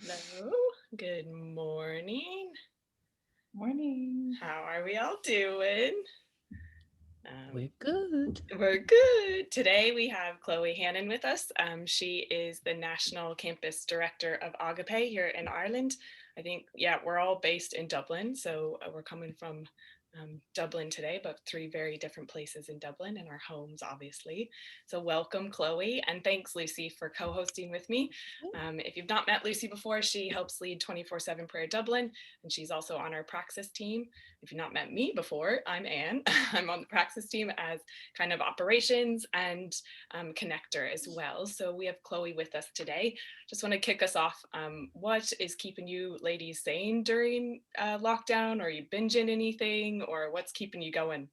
Hello. Good morning. Morning. How are we all doing? We're good. We're good. Today we have Chloe Hanan with us. She is the National Campus Director of Agape here in Ireland. I think, we're all based in Dublin. So we're coming from Dublin today, but three very different places in Dublin and our homes, obviously. So welcome, Chloe. And thanks, Lucy, for co-hosting with me. If you've not met Lucy before, she helps lead 24/7 Prayer Dublin, and she's also on our Praxis team. If you've not met me before, I'm Anne. I'm on the Praxis team as kind of operations and connector as well. So we have Chloe with us today. Just want to kick us off. What is keeping you ladies sane during lockdown? Are you binging anything, or what's keeping you going?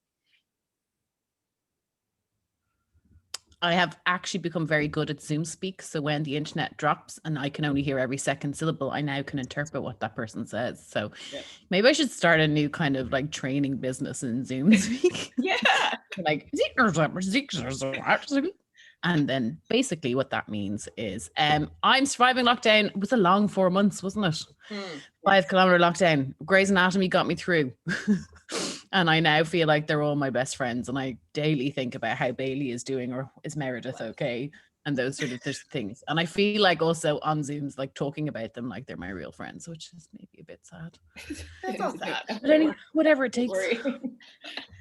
I have actually become very good at Zoom speak. So when the internet drops and I can only hear every second syllable, I now can interpret what that person says. So maybe I should start a new kind of like training business in Zoom speak. Yeah. Like, and then basically what that means is I'm surviving lockdown. It was a long 4 months, wasn't it? 5-kilometer lockdown. Grey's Anatomy got me through. And I now feel like they're all my best friends. And I daily think about how Bailey is doing, or is Meredith okay? And those sort of things. And I feel like also on Zooms, like talking about them like they're my real friends, which is maybe a bit sad. That's not sad. But anyway, whatever it takes.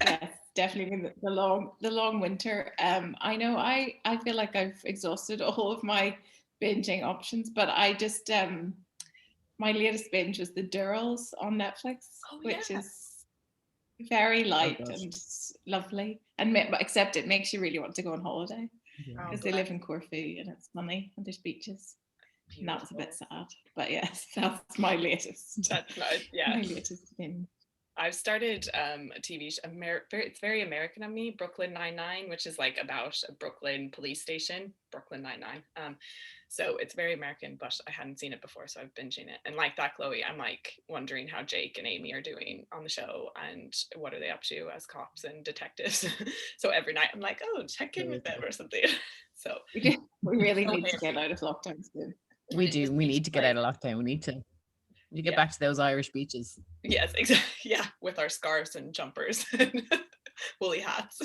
Yes, definitely been the long winter. I know I feel like I've exhausted all of my binging options, but I just my latest binge was the Durrells on Netflix, which is very light and lovely, and except it makes you really want to go on holiday because they live in Corfu and it's sunny and there's beaches. Beautiful. And that was a bit sad, but yes, that's my latest. That's nice. Yeah, my latest binge. I've started a TV show. It's very American of me, Brooklyn Nine-Nine, which is like about a Brooklyn police station, Brooklyn Nine-Nine. So it's very American, but I hadn't seen it before, so I've binging it. And like that, Chloe, I'm like wondering how Jake and Amy are doing on the show and what are they up to as cops and detectives. So every night I'm like, oh, check in with them or something. So we really need to get out of lockdown soon. We do. We need to get out of lockdown. We need to get back to those Irish beaches. Yes, exactly. Yeah, with our scarves and jumpers and woolly hats.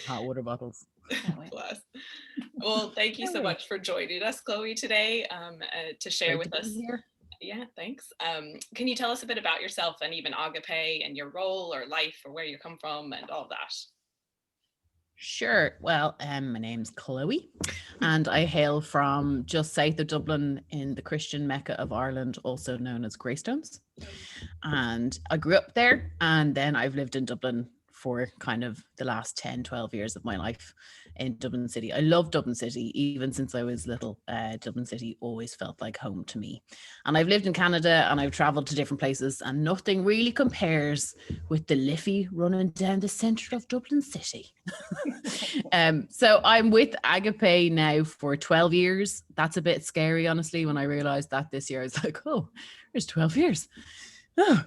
Hot water bottles. Bless. Well, thank you so much for joining us, Chloe, today to share with us. Yeah, thanks. Can you tell us a bit about yourself and even Agape and your role or life or where you come from and all that? Sure. Well, my name's Chloe and I hail from just south of Dublin in the Christian Mecca of Ireland, also known as Greystones. And I grew up there, and then I've lived in Dublin for kind of the last 10-12 years of my life in Dublin City. I love Dublin City. Even since I was little, Dublin City always felt like home to me. And I've lived in Canada and I've traveled to different places, and nothing really compares with the Liffey running down the center of Dublin City. So I'm with Agape now for 12 years. That's a bit scary, honestly, when I realized that this year. I was like, oh, there's 12 years. Oh.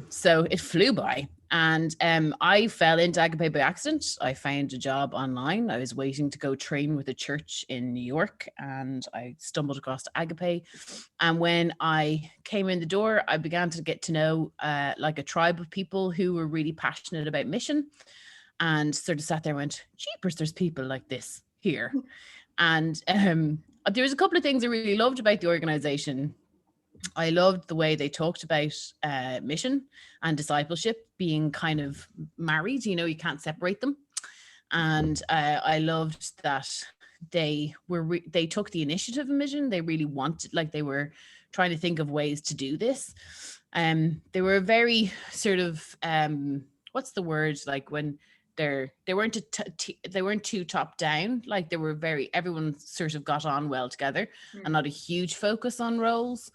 So it flew by. And I fell into Agape by accident. I found a job online. I was waiting to go train with a church in New York, and I stumbled across Agape. And when I came in the door, I began to get to know like a tribe of people who were really passionate about mission, and sort of sat there and went, jeepers, there's people like this here. And there was a couple of things I really loved about the organization. I loved the way they talked about mission and discipleship being kind of married. You know, you can't separate them. And I loved that they took the initiative in mission. They really wanted, like, they were trying to think of ways to do this. They were very sort of what's the word, like when they weren't too top down. Like they were everyone sort of got on well together, and not a huge focus on roles.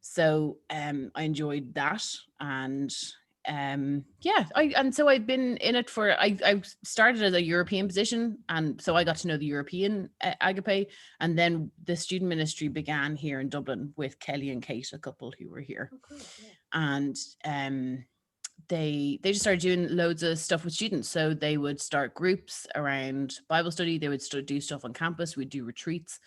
So I enjoyed that. And so I've been in it for, I started as a European position, and so I got to know the European Agape, and then the student ministry began here in Dublin with Kelly and Kate, a couple who were here. And they just started doing loads of stuff with students. So they would start groups around Bible study. They would do stuff on campus. We'd do retreats.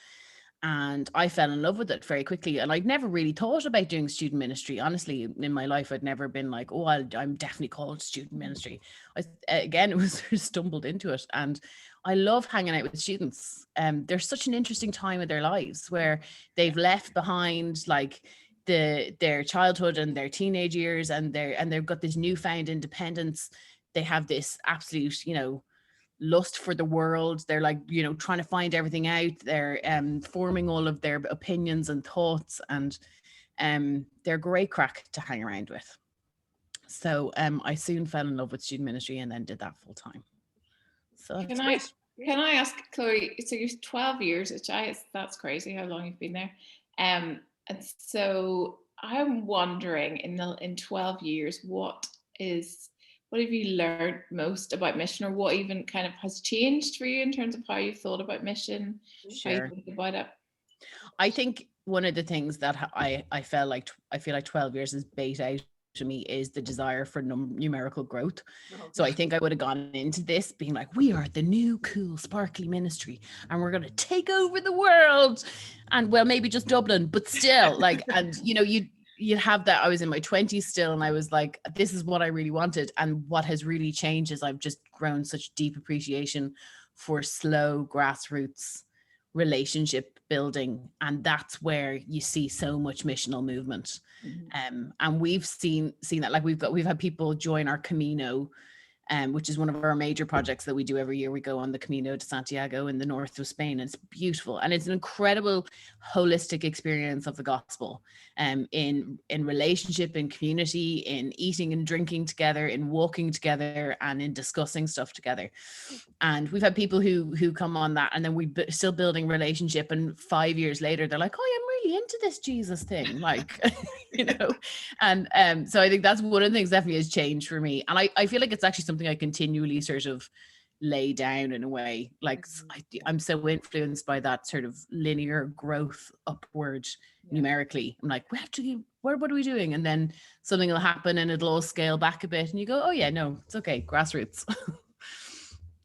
And I fell in love with it very quickly. And I'd never really thought about doing student ministry. Honestly, in my life, I'd never been like, oh, I'm definitely called to student ministry. Again, it was stumbled into it. And I love hanging out with students. There's such an interesting time in their lives where they've left behind like their childhood and their teenage years, and they've got this newfound independence. They have this absolute, lust for the world. They're like, trying to find everything out. They're forming all of their opinions and thoughts, and they're great crack to hang around with. So I soon fell in love with student ministry and then did that full time. So can I ask, Chloe, so you've 12 years, which that's crazy how long you've been there. And so I'm wondering, in 12 years, what have you learned most about mission, or what even kind of has changed for you in terms of how you've thought about mission, how you think about it? I think one of the things that I feel like 12 years has baked out to me is the desire for numerical growth. So I think I would have gone into this being like, we are the new cool sparkly ministry and we're going to take over the world, and well, maybe just Dublin, but still like, and you have that. I was in my 20s still, and I was like, this is what I really wanted. And what has really changed is I've just grown such deep appreciation for slow grassroots relationship building, and that's where you see so much missional movement. And we've seen that, like we've had people join our Camino, which is one of our major projects that we do every year. We go on the Camino to Santiago in the north of Spain. And it's beautiful, and it's an incredible holistic experience of the gospel, in relationship, in community, in eating and drinking together, in walking together, and in discussing stuff together. And we've had people who come on that, and then we're still building relationship, and 5 years later they're like, oh, I'm really into this Jesus thing, like and so I think that's one of the things definitely has changed for me. And I feel like it's actually something I continually sort of lay down in a way, like I'm so influenced by that sort of linear growth upward numerically. I'm like, we have to, what are we doing? And then something will happen and it'll all scale back a bit, and you go, oh yeah, no, it's okay, grassroots.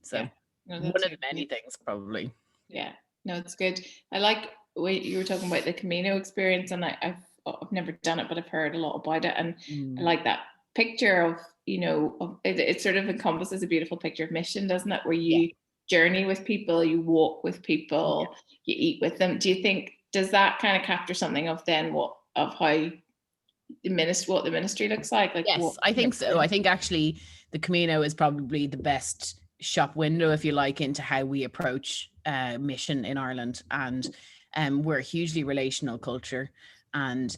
So one of the many things, probably. Yeah, no, it's good. I like what you were talking about the Camino experience, and I've never done it, but I've heard a lot about it, and I like that picture of it sort of encompasses a beautiful picture of mission, doesn't it? Where you journey with people, you walk with people, you eat with them. Do you think, does that kind of capture something of then what the ministry looks like? Yes, I think so. I think actually the Camino is probably the best shop window, if you like, into how we approach mission in Ireland. And we're a hugely relational culture, and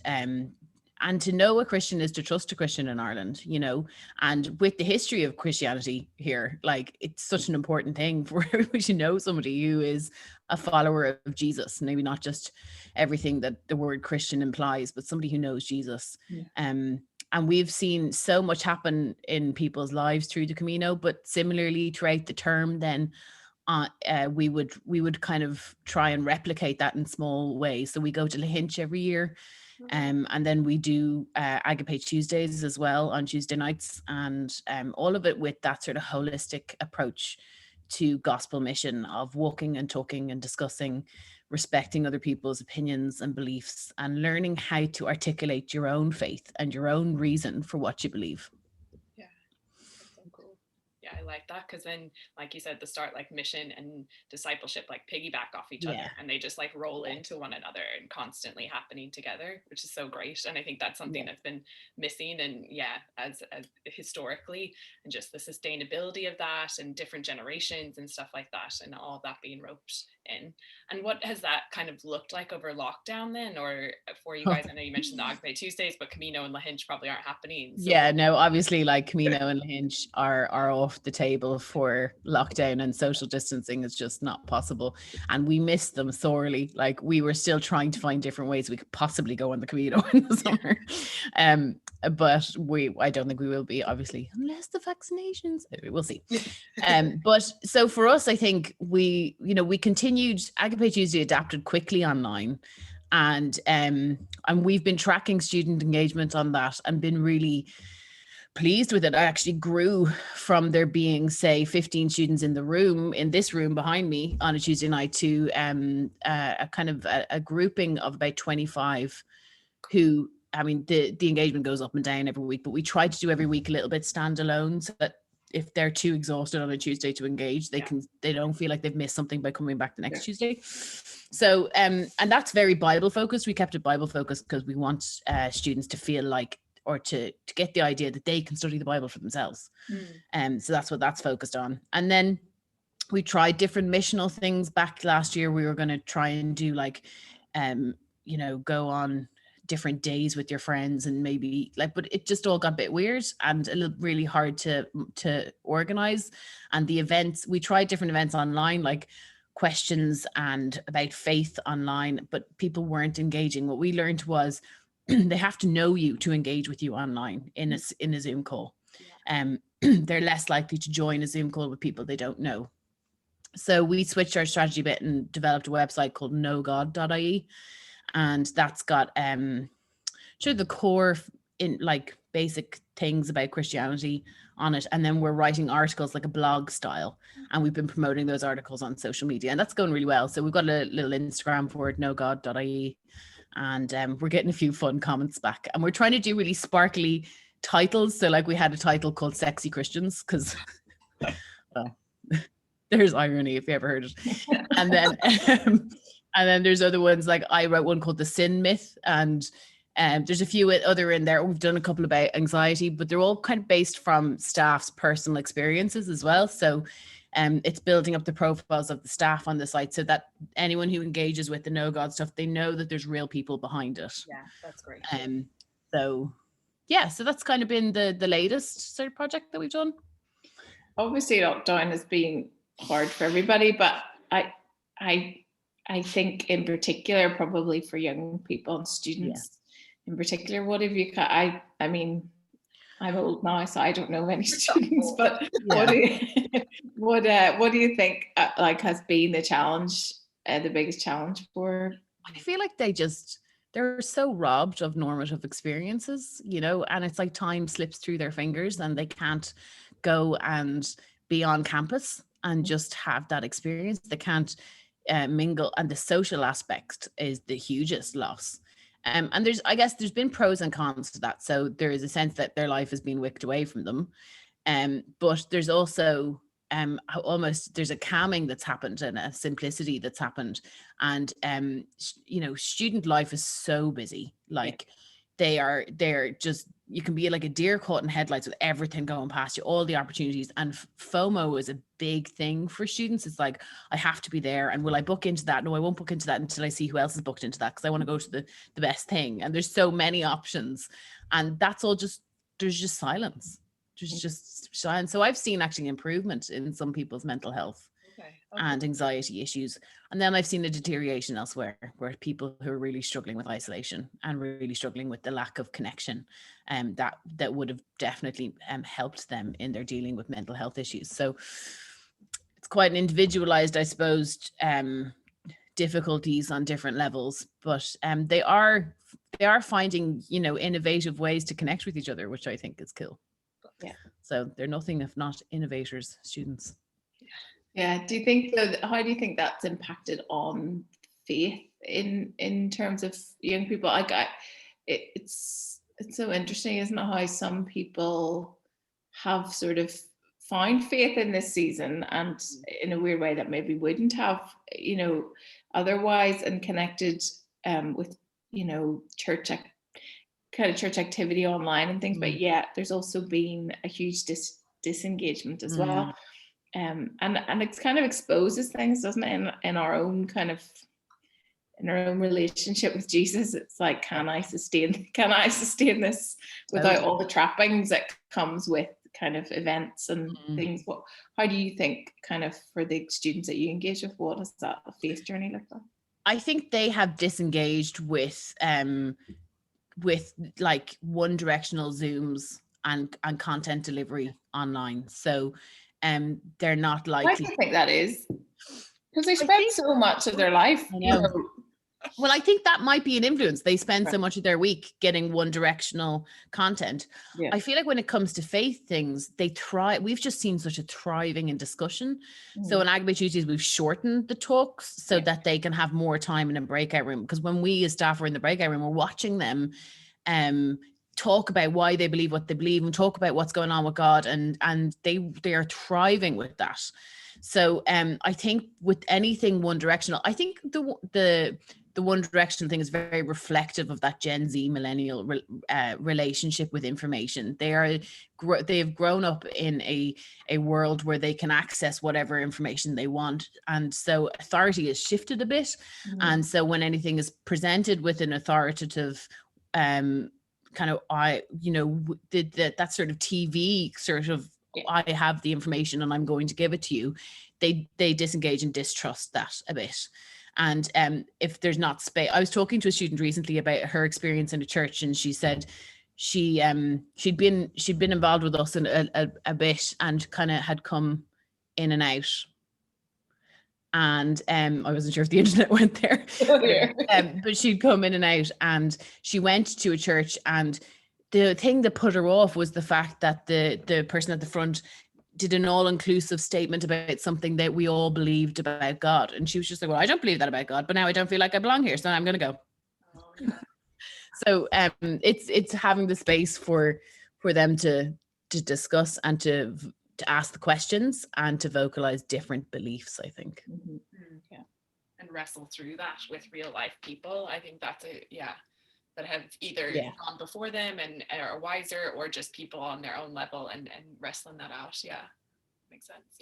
to know a Christian is to trust a Christian in Ireland, and with the history of Christianity here, like, it's such an important thing for everybody to know somebody who is a follower of Jesus, maybe not just everything that the word Christian implies, but somebody who knows Jesus. And we've seen so much happen in people's lives through the Camino, but similarly throughout the term, then we would kind of try and replicate that in small ways. So we go to Lahinch every year, and then we do Agape Tuesdays as well on Tuesday nights, and all of it with that sort of holistic approach to gospel mission of walking and talking and discussing, respecting other people's opinions and beliefs, and learning how to articulate your own faith and your own reason for what you believe. Yeah, that's so cool. Yeah, I like that, because then, like you said, the start, like mission and discipleship, like piggyback off each other, and they just like roll into one another and constantly happening together, which is so great. And I think that's something that's been missing, and as historically, and just the sustainability of that, and different generations and stuff like that, and all of that being roped in. And what has that kind of looked like over lockdown then, or for you guys? I know you mentioned the Agape Tuesdays, but Camino and Lahinch probably aren't happening. So no, obviously, like, Camino and Lahinch are off the table for lockdown, and social distancing is just not possible, and we miss them sorely. Like, we were still trying to find different ways we could possibly go on the Camino in the summer, but I don't think we will be, obviously, unless the vaccinations. We'll see. But so for us, I think we continued. Agape Tuesday adapted quickly online, and we've been tracking student engagement on that and been really pleased with it. I actually grew from there being, say, 15 students in the room, in this room behind me on a Tuesday night, to a kind of a grouping of about 25 who, I mean, the engagement goes up and down every week, but we try to do every week a little bit standalone, so that if they're too exhausted on a Tuesday to engage, they don't feel like they've missed something by coming back the next Tuesday. So, and that's very Bible focused. We kept it Bible focused because we want students to feel like, or to get the idea that they can study the Bible for themselves. So that's what that's focused on. And then we tried different missional things back last year. We were going to try and do like, go on different days with your friends, and maybe like, but it just all got a bit weird and a little really hard to organize. And the events, we tried different events online, like questions and about faith online, but people weren't engaging. What we learned was they have to know you to engage with you online in a Zoom call. They're less likely to join a Zoom call with people they don't know. So we switched our strategy a bit and developed a website called knowgod.ie, and that's got the core in like basic things about Christianity on it, and then we're writing articles like a blog style, and we've been promoting those articles on social media, and that's going really well. So we've got a little Instagram for it, knowgod.ie, and we're getting a few fun comments back, and we're trying to do really sparkly titles. So like we had a title called Sexy Christians, because well, there's irony if you ever heard it. And then there's other ones, like I wrote one called The Sin Myth, and there's a few other in there. We've done a couple about anxiety, but they're all kind of based from staff's personal experiences as well. So it's building up the profiles of the staff on the site, so that anyone who engages with the Know God stuff, they know that there's real people behind it. Yeah, that's great. So that's kind of been the latest sort of project that we've done. Obviously, lockdown has been hard for everybody, but I think in particular, probably for young people and students in particular, what have you? I mean, I'm old now, so I don't know many students, but what do you think like has been the challenge, the biggest challenge for? I feel like they're so robbed of normative experiences, and it's like time slips through their fingers and they can't go and be on campus and just have that experience. They can't mingle, and the social aspect is the hugest loss. And I guess there's been pros and cons to that. So there is a sense that their life has been wicked away from them. But there's also almost, there's a calming that's happened and a simplicity that's happened. And, student life is so busy. Like they're just, you can be like a deer caught in headlights with everything going past you, all the opportunities. And FOMO is a big thing for students. It's like, I have to be there, and will I book into that? No, I won't book into that until I see who else is booked into that, because I want to go to the best thing. And there's so many options, and that's all just, there's just silence. There's just silence. So I've seen actually improvement in some people's mental health and anxiety issues. And then I've seen a deterioration elsewhere, where people who are really struggling with isolation and really struggling with the lack of connection, that would have definitely helped them in their dealing with mental health issues. So it's quite an individualized, I suppose, difficulties on different levels, but they are finding, innovative ways to connect with each other, which I think is cool. Yeah. So they're nothing if not innovators, students. Yeah. How do you think that's impacted on faith in terms of young people? It's so interesting, isn't it, how some people have sort of found faith in this season, and in a weird way that maybe wouldn't have, otherwise, and connected with, church activity online and things. But there's also been a huge disengagement as well. And it kind of exposes things, doesn't it, in our own relationship with Jesus. It's like, can I sustain this without all the trappings that comes with kind of events and things? How do you think, kind of, for the students that you engage with, what does that faith journey look like? I think they have disengaged with like one directional Zooms and content delivery online. So they're not likely. Why do you think that is? Because they spend so much of their life, Well, I think that might be an influence. They spend Right. so much of their week getting one directional content. Yeah. I feel like when it comes to faith things, we've just seen such a thriving in discussion. So in Agape Tuesdays, we've shortened the talks so that they can have more time in a breakout room. Because when we as staff are in the breakout room, we're watching them talk about why they believe what they believe and talk about what's going on with God. And they are thriving with that. So I think with anything one directional, I think the one direction thing is very reflective of that Gen Z millennial relationship with information. They've grown up in a world where they can access whatever information they want. And so authority has shifted a bit. And so when anything is presented with an authoritative kind of, that sort of TV sort of, I have the information and I'm going to give it to you, they disengage and distrust that a bit. And if there's not space, I was talking to a student recently about her experience in a church, and she said she'd been involved with us in a bit and kind of had come in and out. And I wasn't sure if the internet went there, but she'd come in and out, and she went to a church, and the thing that put her off was the fact that the person at the front did an all-inclusive statement about something that we all believed about God. And she was just like, well, I don't believe that about God, but now I don't feel like I belong here, so I'm going to go. So it's having the space for them to discuss and to ask the questions and to vocalize different beliefs, I think. Yeah. And wrestle through that with real life people. I think that's that have either gone before them and are wiser, or just people on their own level and wrestling that out. Yeah, makes sense.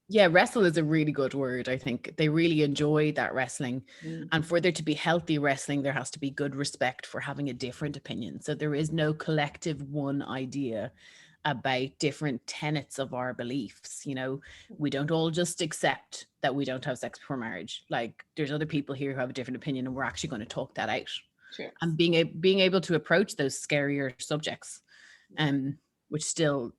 Yeah, wrestle is a really good word. I think they really enjoy that wrestling. And for there to be healthy wrestling, there has to be good respect for having a different opinion. So there is no collective one idea about different tenets of our beliefs. We don't all just accept that we don't have sex before marriage. Like, there's other people here who have a different opinion, and we're actually going to talk that out. Sure. And being able to approach those scarier subjects, which still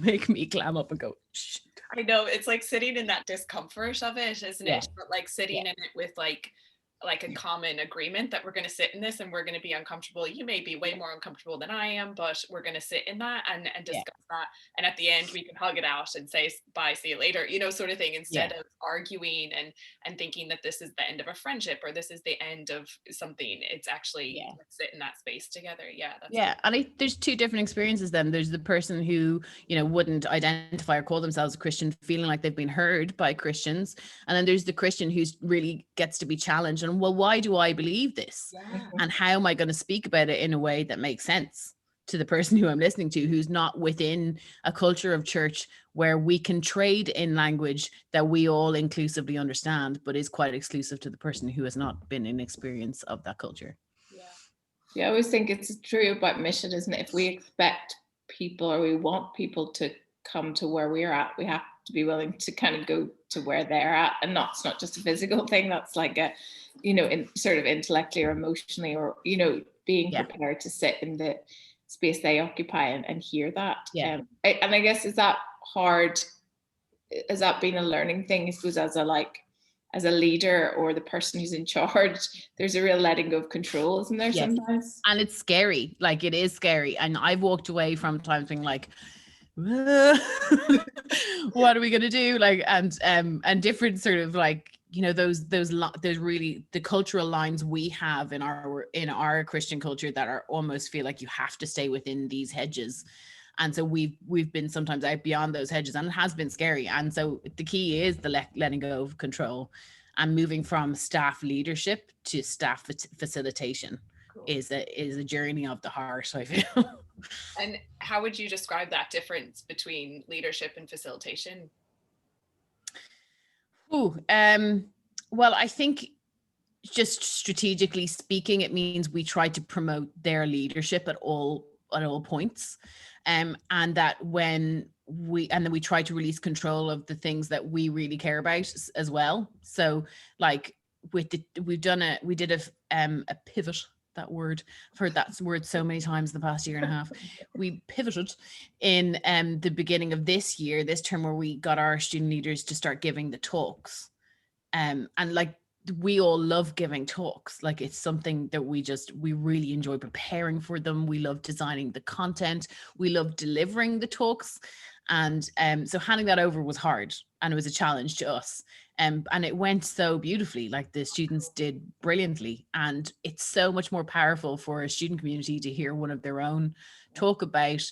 make me clam up and go, shh. I know, it's like sitting in that discomfort of it, isn't it? But like sitting in it with like a common agreement that we're going to sit in this and we're going to be uncomfortable. You may be way more uncomfortable than I am, but we're going to sit in that and discuss that. And at the end, we can hug it out and say, bye, see you later, sort of thing, instead of arguing and thinking that this is the end of a friendship or this is the end of something. It's actually let's sit in that space together. Yeah. And there's two different experiences then. There's the person who, wouldn't identify or call themselves a Christian, feeling like they've been heard by Christians. And then there's the Christian who really gets to be challenged. And well, why do I believe this? And how am I going to speak about it in a way that makes sense to the person who I'm listening to, who's not within a culture of church where we can trade in language that we all inclusively understand, but is quite exclusive to the person who has not been in experience of that culture. I always think it's true about mission, isn't it? If we expect people, or we want people to come to where we're at, we have to be willing to kind of go to where they're at. And it's not just a physical thing. That's like a, in sort of intellectually or emotionally, or, being prepared to sit in the space they occupy and hear that. And I guess, is that hard? Has that been a learning thing, I suppose, as a leader or the person who's in charge? There's a real letting go of control, isn't there, sometimes? And it's scary. Like, it is scary. And I've walked away from times being like, what are we going to do? Like, and different sort of like, those really the cultural lines we have in our Christian culture that are almost feel like you have to stay within these hedges. And so we've been sometimes out beyond those hedges, and it has been scary. And so the key is the letting go of control and moving from staff leadership to staff facilitation. Cool. is a journey of the heart, I feel. And how would you describe that difference between leadership and facilitation? Well, I think just strategically speaking, it means we try to promote their leadership at all points. And that then we try to release control of the things that we really care about as well. So like we did a pivot. That word, I've heard that word so many times in the past year and a half. We pivoted in the beginning of this year, this term, where we got our student leaders to start giving the talks. And like we all love giving talks. Like, it's something that we really enjoy preparing for them. We love designing the content. We love delivering the talks. And so handing that over was hard, and it was a challenge to us. And it went so beautifully. Like, the students did brilliantly. And it's so much more powerful for a student community to hear one of their own talk about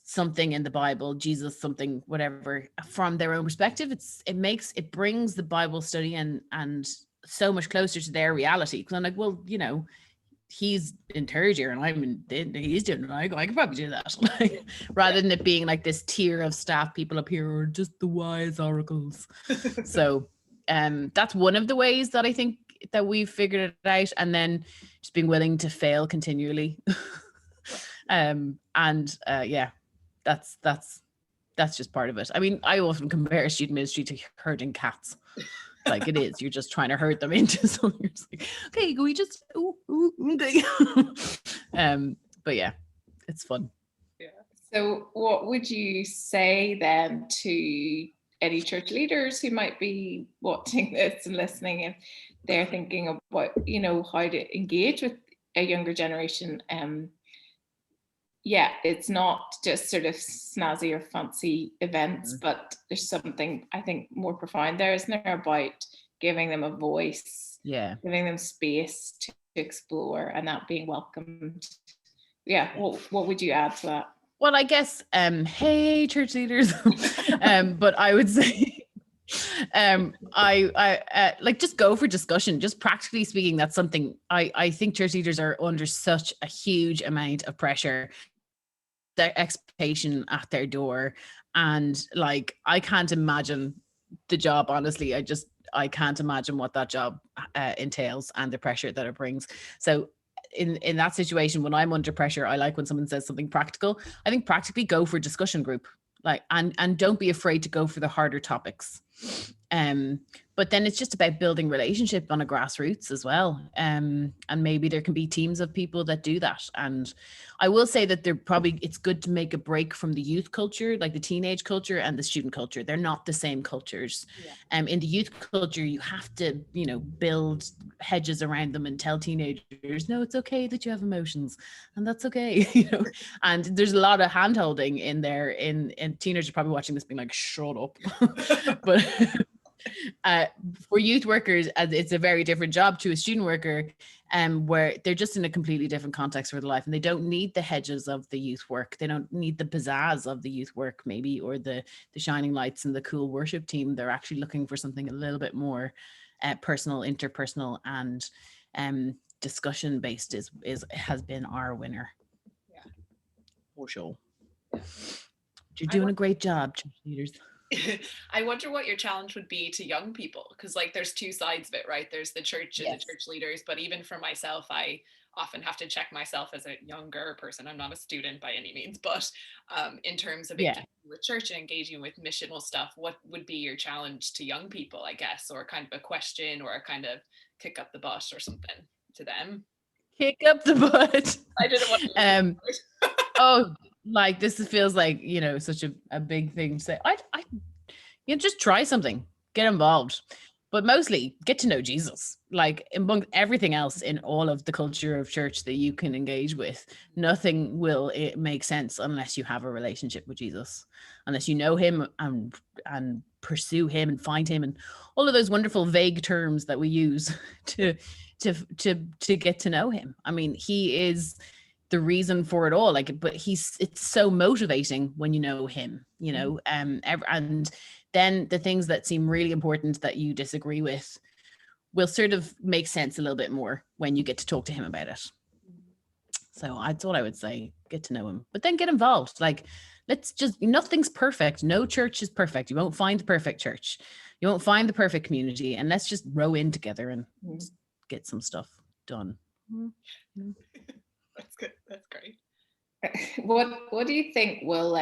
something in the Bible, Jesus, something, whatever, from their own perspective. It brings the Bible study and so much closer to their reality. Because I'm like, well, you know, he's in third year and he's doing it. I could probably do that. Like, rather than it being like this tier of staff people up here are just the wise oracles. So that's one of the ways that I think that we've figured it out. And then just being willing to fail continually. Yeah, that's just part of it. I mean, I often compare student ministry to herding cats. Like, it is, you're just trying to herd them into something. You're just like, okay, can we just okay. But yeah, it's fun. Yeah. So what would you say then to any church leaders who might be watching this and listening, and they're thinking about, you know, how to engage with a younger generation? Yeah, it's not just sort of snazzy or fancy events, but there's something, I think, more profound there, isn't there, about giving them a voice, giving them space to explore, and that being welcomed. Yeah, what would you add to that? Well, I guess, hey, church leaders, but I would say, I like, just go for discussion. Just practically speaking, that's something I think church leaders are under such a huge amount of pressure, their expectation at their door. And like, I can't imagine the job, honestly. I can't imagine what that job entails and the pressure that it brings. So in that situation, when I'm under pressure, I like when someone says something practical. I think practically go for discussion group, like, and don't be afraid to go for the harder topics. But then it's just about building relationship on a grassroots as well. And maybe there can be teams of people that do that. And I will say that it's good to make a break from the youth culture, like the teenage culture and the student culture. They're not the same cultures. Yeah. In the youth culture, you have to, you know, build hedges around them and tell teenagers, no, it's okay that you have emotions, and that's okay, you know. And there's a lot of hand holding in there. And teenagers are probably watching this being like, shut up. But for youth workers, it's a very different job to a student worker, where they're just in a completely different context for their life, and they don't need the hedges of the youth work. They don't need the pizzazz of the youth work, maybe, or the shining lights and the cool worship team. They're actually looking for something a little bit more personal, interpersonal, and discussion based. Has been our winner. Yeah, for sure. You're doing a great job, church leaders. I wonder what your challenge would be to young people, because like there's two sides of it, right? There's the church and the church leaders, but even for myself, I often have to check myself as a younger person. I'm not a student by any means, but in terms of engaging with church and engaging with missional stuff, what would be your challenge to young people, I guess, or kind of a question, or a kind of kick up the butt or something to them? Kick up the butt. I didn't want to oh, like, this feels like, you know, such a big thing to say. You know, just try something, get involved, but mostly get to know Jesus. Like, among everything else in all of the culture of church that you can engage with, nothing will make sense unless you have a relationship with Jesus, unless you know him and pursue him and find him, and all of those wonderful vague terms that we use to get to know him. I mean, he is the reason for it all. Like, but it's so motivating when you know him, you know, and then the things that seem really important that you disagree with will sort of make sense a little bit more when you get to talk to him about it. So that's what I would say, get to know him, but then get involved. Like, nothing's perfect. No church is perfect. You won't find the perfect church. You won't find the perfect community, and let's just row in together and get some stuff done. That's good. That's great. What do you think will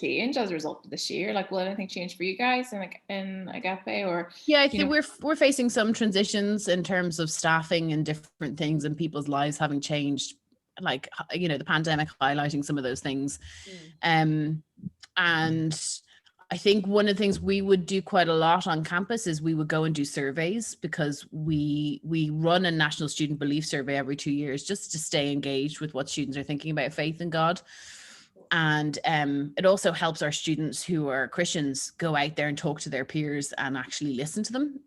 change as a result of this year? Like, will anything change for you guys in Agape, or? Yeah, I think we're facing some transitions in terms of staffing and different things, and people's lives having changed. Like, you know, the pandemic highlighting some of those things, and I think one of the things we would do quite a lot on campus is we would go and do surveys, because we run a national student belief survey every 2 years, just to stay engaged with what students are thinking about faith in God. And it also helps our students who are Christians go out there and talk to their peers and actually listen to them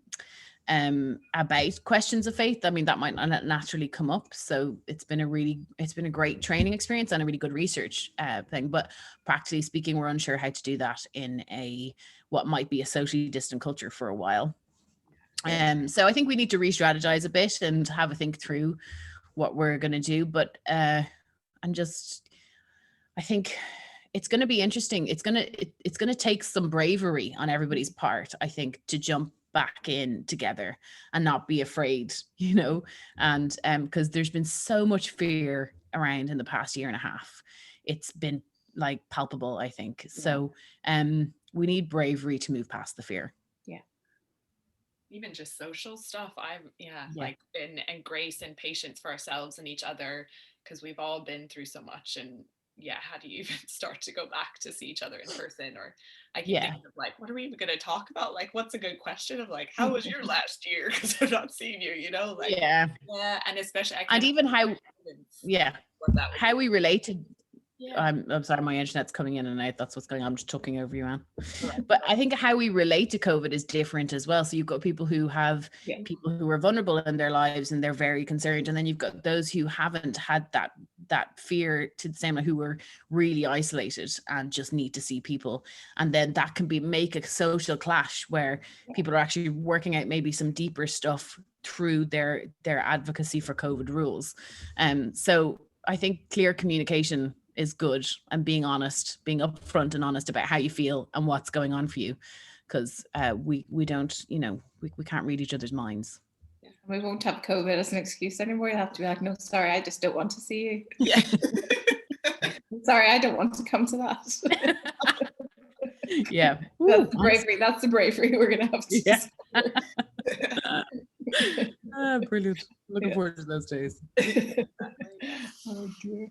about questions of faith. I mean, that might not naturally come up. So it's been a great training experience and a really good research thing. But practically speaking, we're unsure how to do that in what might be a socially distant culture for a while. So I think we need to re-strategize a bit and have a think through what we're going to do. But I think it's going to be interesting. It's going to take some bravery on everybody's part, I think, to jump back in together and not be afraid, and because there's been so much fear around in the past year and a half. It's been like palpable, I think. So we need bravery to move past the fear. Even just social stuff. Like and grace and patience for ourselves and each other, because we've all been through so much. And how do you even start to go back to see each other in person? Or I keep thinking of like, what are we even going to talk about? Like, what's a good question of like, how was your last year? Because I've not seen you, like and especially and even how we related. I'm sorry, my internet's coming in and out. That's what's going on. I'm just talking over you, Anne. But I think how we relate to COVID is different as well. So you've got people who have people who are vulnerable in their lives and they're very concerned. And then you've got those who haven't had that fear to the same, who were really isolated and just need to see people. And then that can make a social clash where people are actually working out maybe some deeper stuff through their advocacy for COVID rules. So I think clear communication is good, and being honest, being upfront and honest about how you feel and what's going on for you, because we don't, we can't read each other's minds. We won't have COVID as an excuse anymore. You have to be like, no, sorry, I just don't want to see you. Yeah. Sorry, I don't want to come to that. Yeah. That's the bravery. That's the bravery we're gonna have to brilliant. Looking forward to those days. Oh dear.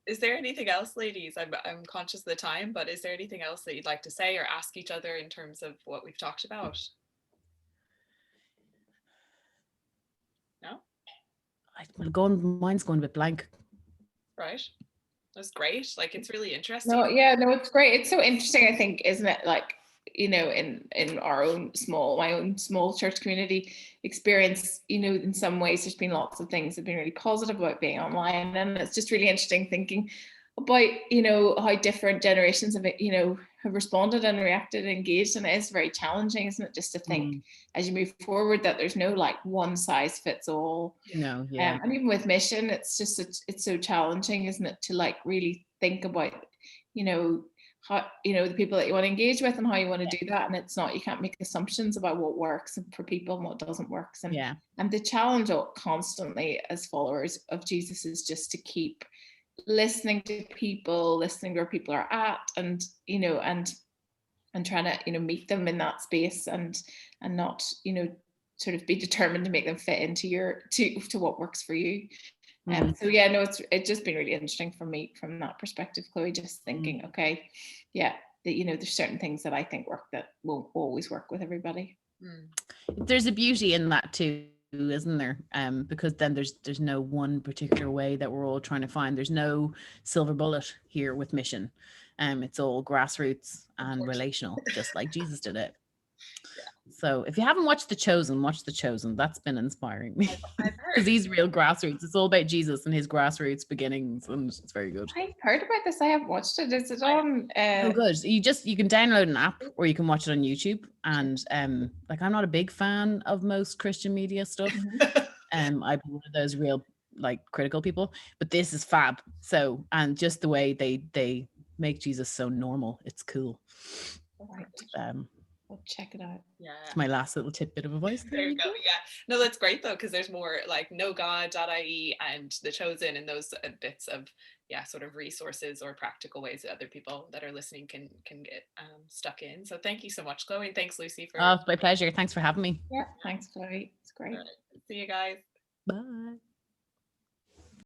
Is there anything else, ladies? I'm conscious of the time, but is there anything else that you'd like to say or ask each other in terms of what we've talked about? No? Mine's going a bit blank. Right. That's great. Like, it's really interesting. No, it's great. It's so interesting, I think, isn't it? Like, in my own small church community experience, in some ways there's been lots of things that have been really positive about being online, and it's just really interesting thinking about how different generations have responded and reacted and engaged, and it is very challenging, isn't it, just to think as you move forward that there's no like one size fits all. And even with mission, it's so challenging, isn't it, to like really think about how the people that you want to engage with and how you want to do that. And you can't make assumptions about what works for people and what doesn't work. And the challenge constantly as followers of Jesus is just to keep listening to people, listening to where people are at, and and trying to meet them in that space, and not sort of be determined to make them fit into to what works for you. So it's just been really interesting for me from that perspective, Chloe, just thinking, okay, that there's certain things that I think work that won't always work with everybody. There's a beauty in that too, isn't there? Because then there's no one particular way that we're all trying to find. There's no silver bullet here with mission. It's all grassroots and relational, just like Jesus did it. So if you haven't watched The Chosen, watch The Chosen. That's been inspiring me. Because he's real grassroots. It's all about Jesus and his grassroots beginnings, and it's very good. I've heard about this. I haven't watched it. Is it on? Oh, good. You can download an app, or you can watch it on YouTube. And I'm not a big fan of most Christian media stuff. I'm one of those real like critical people, but this is fab. So, and just the way they make Jesus so normal, it's cool. Right. I'll check it out. It's my last little tidbit of advice. There you go. No, that's great though, because there's more like knowgod.ie and The Chosen, and those bits of sort of resources or practical ways that other people that are listening can get stuck in. So thank you so much, Chloe, and thanks, Lucy, for it's my pleasure. Thanks for having me. Thanks, Chloe. It's great. See you guys. Bye.